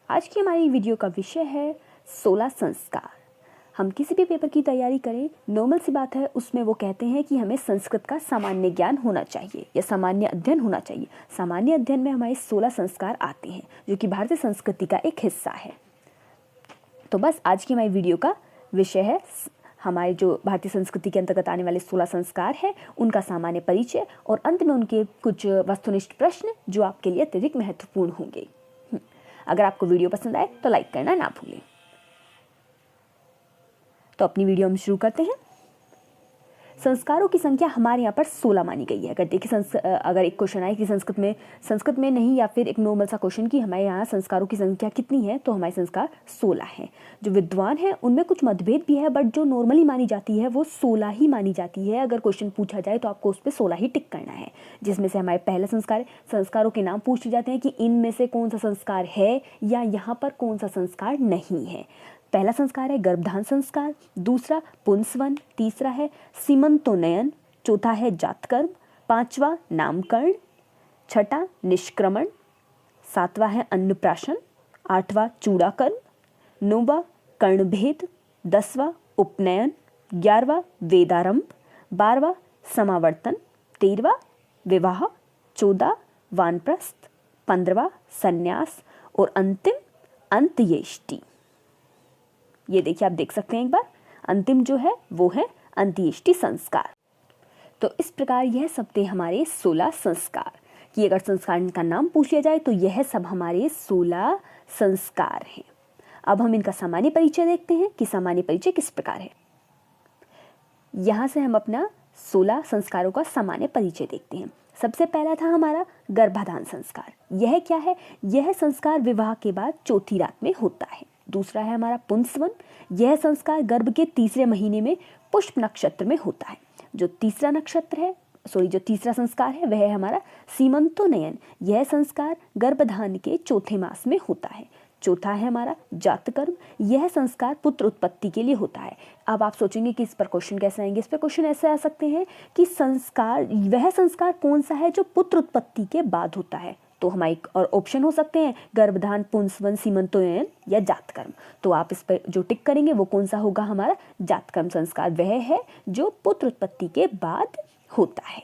आज की हमारी वीडियो का विषय है 16 संस्कार। हम किसी भी पेपर की तैयारी करें, नॉर्मल सी बात है, उसमें वो कहते हैं कि हमें संस्कृत का सामान्य ज्ञान होना चाहिए या सामान्य अध्ययन होना चाहिए। सामान्य अध्ययन में हमारे 16 संस्कार आते हैं जो कि भारतीय संस्कृति का एक हिस्सा है। तो बस आज की हमारी वीडियो का विषय है हमारे जो भारतीय संस्कृति के अंतर्गत आने वाले 16 संस्कार हैं, उनका सामान्य परिचय और अंत में उनके कुछ वस्तुनिष्ठ प्रश्न जो आपके लिए अत्यधिक महत्वपूर्ण होंगे। अगर आपको वीडियो पसंद आए तो लाइक करना ना भूलें। तो अपनी वीडियो हम शुरू करते हैं। संस्कारों की संख्या हमारे यहाँ पर 16 मानी गई है। अगर देखिए अगर एक क्वेश्चन आए कि संस्कृत में नहीं या फिर एक नॉर्मल सा क्वेश्चन कि हमारे यहाँ संस्कारों की संख्या कितनी है, तो हमारे संस्कार 16 हैं। जो विद्वान हैं उनमें कुछ मतभेद भी है, बट जो नॉर्मली मानी जाती है वो 16 ही मानी जाती है। अगर क्वेश्चन पूछा जाए तो आपको उस पर 16 ही टिक करना है, जिसमें से हमारे पहला संस्कारों के नाम पूछे जाते हैं कि इनमें से कौन सा संस्कार है या यहाँ पर कौन सा संस्कार नहीं है। पहला संस्कार है गर्भधान संस्कार, दूसरा पुंसवन, तीसरा है सीमंतोन्नयन, चौथा है जातकर्म, पांचवा नामकरण, छठा निष्क्रमण, सातवां है अन्नप्राशन, आठवां चूड़ाकर्म, नौवां कर्णभेद, 10वां उपनयन, 11वां वेदारंभ, 12वां समावर्तन, 13वां विवाह, 14 वानप्रस्थ, 15वां संन्यास और अंतिम अंत्येष्टि। ये देखिए, आप देख सकते हैं एक बार, अंतिम जो है वो है अंत्येष्टि संस्कार। तो इस प्रकार यह सब थे हमारे 16 संस्कार कि अगर संस्कार का नाम पूछ लिया जाए तो यह सब हमारे 16 संस्कार हैं। अब हम इनका सामान्य परिचय देखते हैं कि सामान्य परिचय किस प्रकार है। यहाँ से हम अपना 16 संस्कारों का सामान्य परिचय देखते हैं। सबसे पहला था हमारा गर्भाधान संस्कार। यह क्या है? यह संस्कार विवाह के बाद चौथी रात में होता है। दूसरा है हमारा पुंसवन। यह संस्कार गर्भ के तीसरे महीने में पुष्प नक्षत्र में होता है। जो तीसरा संस्कार है वह है हमारा सीमंतोन्नयन। यह संस्कार गर्भधान के चौथे मास में होता है। चौथा है हमारा जातकर्म। यह संस्कार पुत्र उत्पत्ति के लिए होता है। अब आप सोचेंगे कि इस पर क्वेश्चन कैसे आएंगे। इस पर क्वेश्चन ऐसे आ सकते हैं कि वह संस्कार कौन सा है जो पुत्र उत्पत्ति के बाद होता है। तो हमारे और ऑप्शन हो सकते हैं गर्भधान, पुंसवन, सीमंतोन्नयन या जातकर्म। तो आप इस पर जो टिक करेंगे वो कौन सा होगा? हमारा जातकर्म संस्कार वह है जो पुत्र उत्पत्ति के बाद होता है।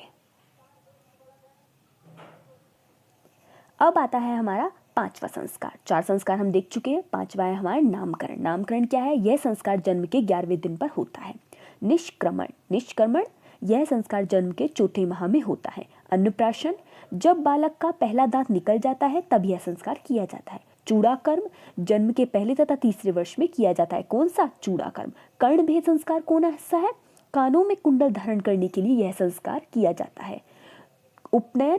अब आता है हमारा पांचवा संस्कार। 4 संस्कार हम देख चुके हैं, पांचवा है हमारा नामकरण। नामकरण क्या है? यह संस्कार जन्म के 11वें दिन पर होता है। निष्क्रमण यह संस्कार जन्म के चौथे माह में होता है। अन्नप्राशन, जब बालक का पहला दांत निकल जाता है तब यह संस्कार किया जाता है। चूड़ाकर्म, जन्म के पहले तथा तीसरे वर्ष में किया जाता है। कौन सा? चूड़ाकर्म। कर्णभेद संस्कार कौन सा है? कानों में कुंडल धारण करने के लिए यह संस्कार किया जाता है। उपनयन,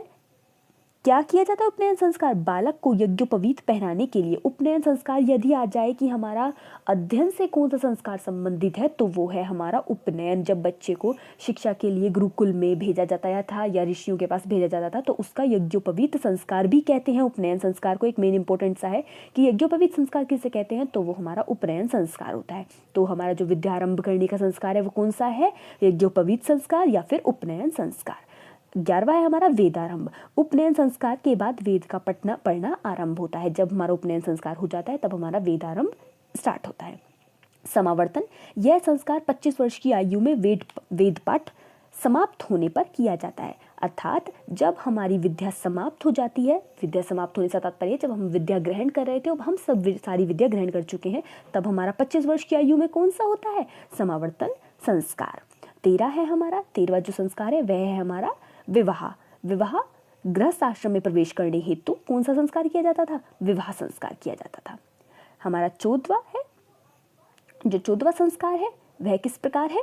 क्या किया जाता है? उपनयन संस्कार बालक को यज्ञोपवीत पहनाने के लिए। उपनयन संस्कार यदि आ जाए कि हमारा अध्ययन से कौन सा संस्कार संबंधित है तो वो है हमारा उपनयन। जब बच्चे को शिक्षा के लिए गुरुकुल में भेजा जाता था या ऋषियों के पास भेजा जाता था तो उसका यज्ञोपवीत संस्कार भी कहते हैं उपनयन संस्कार को। एक मेन इंपॉर्टेंट सा है कि यज्ञोपवीत संस्कार किसे कहते हैं, तो वो हमारा उपनयन संस्कार होता है। तो हमारा जो विद्यारंभ करने का संस्कार है वो कौन सा है? यज्ञोपवीत संस्कार या फिर उपनयन संस्कार। 11वां है हमारा वेदारंभ। उपनयन संस्कार के बाद वेद का पढ़ना आरंभ होता है। जब हमारा उपनयन संस्कार हो जाता है तब हमारा वेदारंभ स्टार्ट होता है। समावर्तन, यह संस्कार 25 वर्ष की आयु में वेद पाठ समाप्त होने पर किया जाता है। अर्थात जब हमारी विद्या समाप्त हो जाती है, विद्या समाप्त होने से तात्पर्य जब हम विद्या ग्रहण कर रहे थे, अब हम सारी विद्या ग्रहण कर चुके हैं, तब हमारा 25 वर्ष की आयु में कौन सा होता है? समावर्तन संस्कार। 13 है हमारा, 13वां जो संस्कार है वह है हमारा विवाह गृहस्थ आश्रम में प्रवेश करने हेतु कौन सा संस्कार किया जाता था? विवाह संस्कार किया जाता था। हमारा 14वां है, जो 14वां संस्कार है वह किस प्रकार है?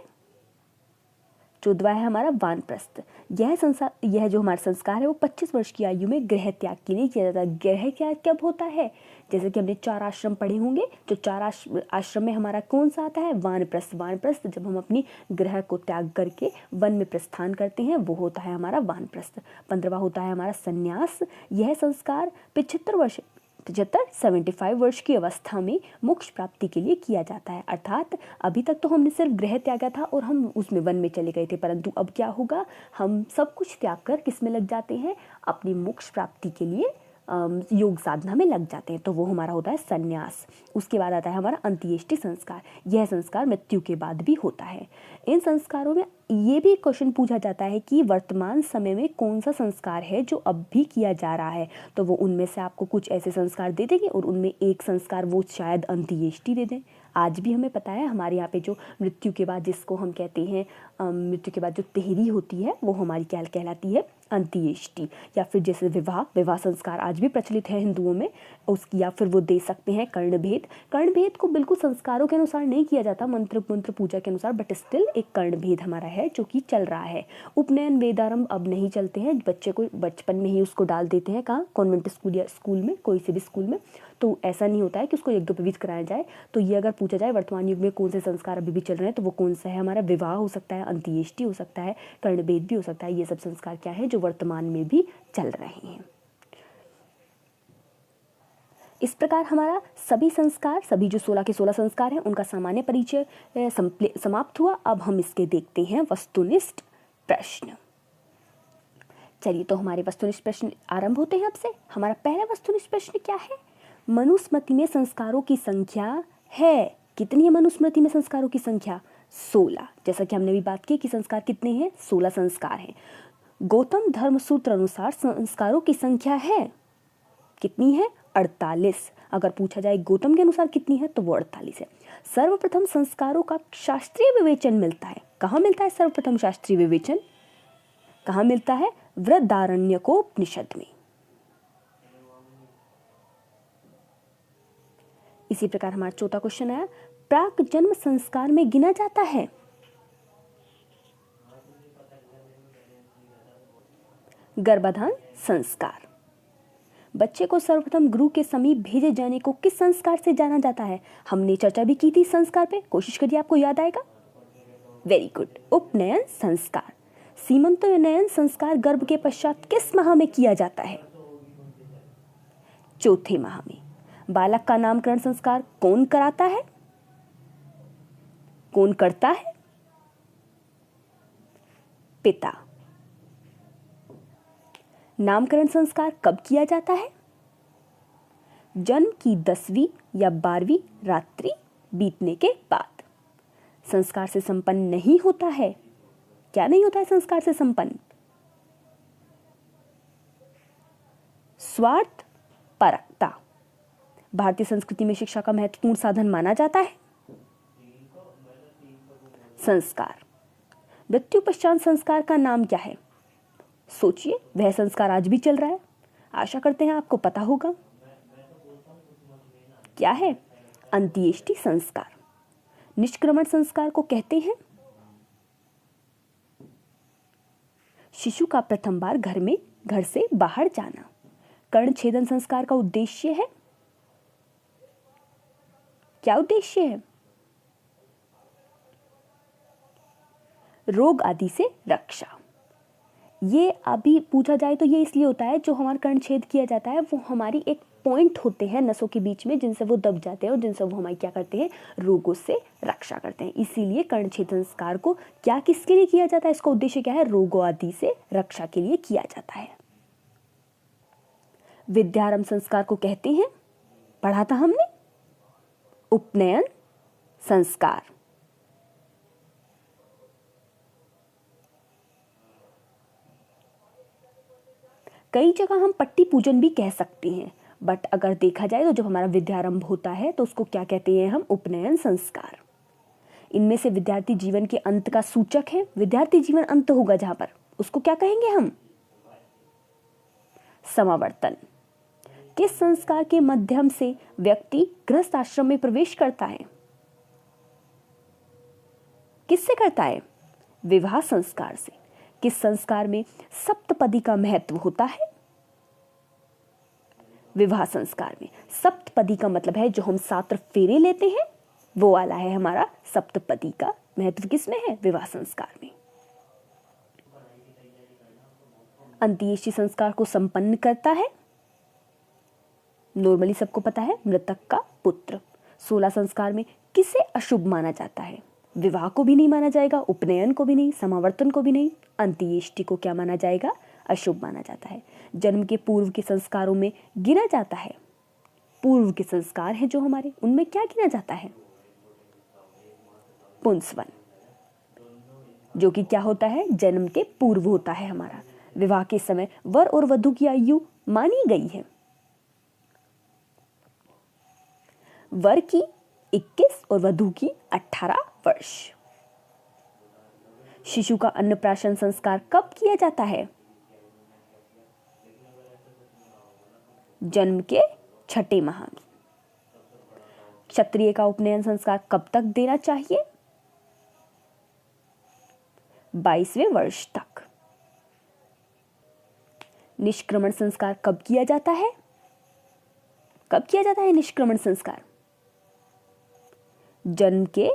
14वां है हमारा वानप्रस्थ। यह जो हमारा संस्कार है वो 25 वर्ष की आयु में गृह त्याग के लिए किया जाता है। गृह त्याग कब होता है? जैसे कि हमने 4 आश्रम पढ़े होंगे, जो 4 आश्रम में हमारा कौन सा आता है? वानप्रस्थ जब हम अपनी गृह को त्याग करके वन में प्रस्थान करते हैं वो होता है हमारा वानप्रस्थ। 15वां होता है हमारा संन्यास। यह संस्कार 75 वर्ष की अवस्था में मोक्ष प्राप्ति के लिए किया जाता है। अर्थात अभी तक तो हमने सिर्फ गृह त्यागा था और हम उसमें वन में चले गए थे, परंतु अब क्या होगा? हम सब कुछ त्याग कर किस में लग जाते हैं? अपनी मोक्ष प्राप्ति के लिए योग साधना में लग जाते हैं, तो वो हमारा होता है संन्यास। उसके बाद आता है हमारा अंत्येष्टि संस्कार। यह संस्कार मृत्यु के बाद भी होता है। इन संस्कारों में ये भी क्वेश्चन पूछा जाता है कि वर्तमान समय में कौन सा संस्कार है जो अब भी किया जा रहा है, तो वो उनमें से आपको कुछ ऐसे संस्कार दे देंगे और उनमें एक संस्कार वो शायद अंत्येष्टि दे दें। आज भी हमें पता है हमारे यहाँ पे जो मृत्यु के बाद, जिसको हम कहते हैं मृत्यु के बाद जो तेहरी होती है, वो हमारी क्या कहलाती है, अंत्येष्टि। या फिर जैसे विवाह संस्कार आज भी प्रचलित है हिंदुओं में, उसकी या फिर वो दे सकते हैं कर्णभेद को बिल्कुल संस्कारों के अनुसार नहीं किया जाता, मंत्र पूजा के अनुसार, बट स्टिल एक कर्णभेद हमारा है जो कि चल रहा है। उपनयन वेदारंभ अब नहीं चलते हैं, बच्चे को बचपन में ही उसको डाल देते हैं, कहाँ, कॉन्वेंट स्कूल या स्कूल में, कोई से भी स्कूल में, तो ऐसा नहीं होता है कि उसको 1-2 प्रविष्ट कराया जाए। तो ये अगर पूछा जाए वर्तमान युग में कौन से संस्कार अभी भी चल रहे हैं, तो वो कौन सा है, हमारा विवाह हो सकता है, अंत्येष्टि हो सकता है, कर्णभेद भी हो सकता है। ये सब संस्कार क्या है जो वर्तमान में भी चल रहे हैं। इस प्रकार हमारा सभी संस्कार, सभी जो 16 के 16 संस्कार हैं, उनका सामान्य परिचय समाप्त हुआ। अब हम इसके देखते हैं वस्तुनिष्ठ प्रश्न। चलिए, तो हमारे वस्तुनिष्ठ प्रश्न आरंभ होते हैं अब से। हमारा पहला वस्तुनिष्ठ प्रश्न क्या है, मनुस्मृति में संस्कारों की संख्या है, कितनी है मनुस्मृति में संस्कारों की संख्या, 16। जैसा कि हमने भी बात की कि संस्कार कितने हैं, 16 संस्कार हैं। गौतम धर्मसूत्र अनुसार संस्कारों की संख्या है, कितनी है, 48। अगर पूछा जाए गौतम के अनुसार कितनी है, तो वो 48 है। सर्वप्रथम संस्कारों का शास्त्रीय विवेचन मिलता है, कहाँ मिलता है सर्वप्रथम शास्त्रीय विवेचन, कहाँ मिलता है, बृहदारण्यकोपनिषद में। इसी प्रकार हमारा चौथा क्वेश्चन आया, प्राक जन्म संस्कार में गिना जाता है, गर्भाधान संस्कार। बच्चे को सर्वप्रथम गुरु के समीप भेजे जाने को किस संस्कार से जाना जाता है, हमने चर्चा भी की थी संस्कार पे, कोशिश करिए आपको याद आएगा। वेरी गुड, उपनयन संस्कार। सीमंतोन्नयन संस्कार गर्भ के पश्चात किस माह में किया जाता है, चौथे माह में। बालक का नामकरण संस्कार कौन कराता है, कौन करता है, पिता। नामकरण संस्कार कब किया जाता है, जन्म की 10वीं या 12वीं रात्रि बीतने के बाद। संस्कार से संपन्न नहीं होता है, क्या नहीं होता है संस्कार से संपन्न, स्वार्थ परकता। भारतीय संस्कृति में शिक्षा का महत्वपूर्ण साधन माना जाता है, संस्कार। मृत्यु पश्चात संस्कार का नाम क्या है, सोचिए, वह संस्कार आज भी चल रहा है, आशा करते हैं आपको पता होगा, क्या है, अंत्येष्टि संस्कार। निष्क्रमण संस्कार को कहते हैं शिशु का प्रथम बार घर से बाहर जाना। कर्ण छेदन संस्कार का उद्देश्य है, क्या उद्देश्य है, रोग आदि से रक्षा। ये अभी पूछा जाए तो ये इसलिए होता है, जो हमारा कर्णछेद किया जाता है वो हमारी एक पॉइंट होते हैं नसों के बीच में, जिनसे वो दब जाते हैं और जिनसे वो हमारी क्या करते हैं, रोगों से रक्षा करते हैं। इसीलिए कर्णछेद संस्कार को क्या किसके लिए किया जाता है, इसका उद्देश्य क्या है, रोगों आदि से रक्षा के लिए किया जाता है। विद्यारंभ संस्कार को कहते हैं, पढ़ा था हमने, उपनयन संस्कार। कई जगह हम पट्टी पूजन भी कह सकते हैं, बट अगर देखा जाए तो जब हमारा विद्यारंभ होता है तो उसको क्या कहते हैं हम, उपनयन संस्कार। इनमें से विद्यार्थी जीवन के अंत का सूचक है, विद्यार्थी जीवन अंत होगा जहां पर, उसको क्या कहेंगे हम, समावर्तन। किस संस्कार के माध्यम से व्यक्ति गृहस्थ आश्रम में प्रवेश करता है, किससे करता है, विवाह संस्कार से। किस संस्कार में सप्तपदी का महत्व होता है, विवाह संस्कार में। सप्तपदी का मतलब है जो हम 7 फेरे लेते हैं, वो वाला है हमारा सप्तपदी का महत्व, किसमें है, विवाह संस्कार में। अंत्येष्टि संस्कार को संपन्न करता है, नॉर्मली सबको पता है, मृतक का पुत्र। 16 संस्कार में किसे अशुभ माना जाता है, विवाह को भी नहीं माना जाएगा, उपनयन को भी नहीं, समावर्तन को भी नहीं, अंत्येष्टि को क्या माना जाएगा, अशुभ माना जाता है। जन्म के पूर्व के संस्कारों में गिना जाता है? पूर्व के संस्कार हैं जो हमारे, उनमें क्या गिना जाता है? पुंसवन, जो कि क्या होता है? जन्म के पूर्व होता है हमारा। विवाह के समय वर और वधू की आयु मानी गई है। वर की 21 और वधू की 18 वर्ष। शिशु का अन्नप्राशन संस्कार कब किया जाता है? जन्म के 6ठे माह में। क्षत्रिय का उपनयन संस्कार कब तक देना चाहिए? 22वें वर्ष तक। निष्क्रमण संस्कार कब किया जाता है? कब किया जाता है निष्क्रमण संस्कार? जन्म के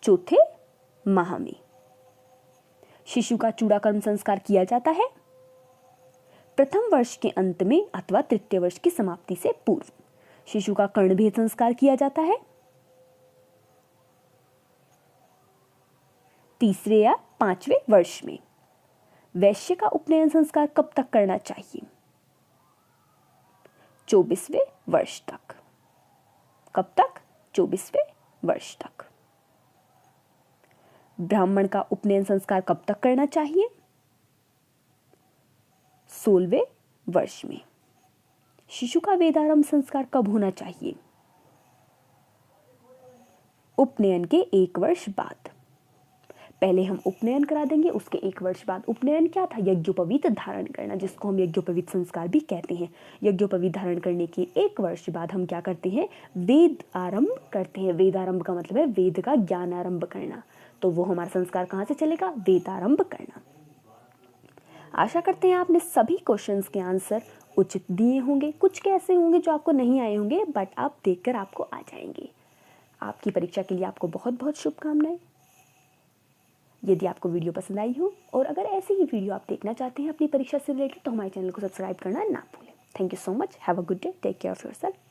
4थे माह में। शिशु का चूड़ाकर्म संस्कार किया जाता है प्रथम वर्ष के अंत में अथवा तृतीय वर्ष की समाप्ति से पूर्व। शिशु का कर्णभेद संस्कार किया जाता है 3रे या 5वें वर्ष में। वैश्य का उपनयन संस्कार कब तक करना चाहिए? 24वें वर्ष तक। कब तक? 24वें वर्ष तक। ब्राह्मण का उपनयन संस्कार कब तक करना चाहिए? 16वें वर्ष में। शिशु का वेदारंभ संस्कार कब होना चाहिए? उपनयन के 1 वर्ष बाद। पहले हम उपनयन करा देंगे, उसके 1 वर्ष बाद। उपनयन क्या था? यज्ञोपवीत धारण करना, जिसको हम यज्ञोपवीत संस्कार भी कहते हैं। यज्ञोपवीत धारण करने के 1 वर्ष बाद हम क्या करते हैं? वेद आरंभ करते हैं। वेदारंभ का मतलब है वेद का ज्ञान आरंभ करना। तो वो हमारा संस्कार कहाँ से चलेगा? वेदारंभ करना। आशा करते हैं आपने सभी क्वेश्चंस के आंसर उचित दिए होंगे। कुछ कैसे होंगे जो आपको नहीं आए होंगे, बट आप देखकर आपको आ जाएंगे। आपकी परीक्षा के लिए आपको बहुत बहुत शुभकामनाएं। यदि आपको वीडियो पसंद आई हो और अगर ऐसी ही वीडियो आप देखना चाहते हैं अपनी परीक्षा से रिलेटेड, तो हमारे चैनल को सब्सक्राइब करना ना भूलें। Thank you so much. Have a good day. Take care of yourself.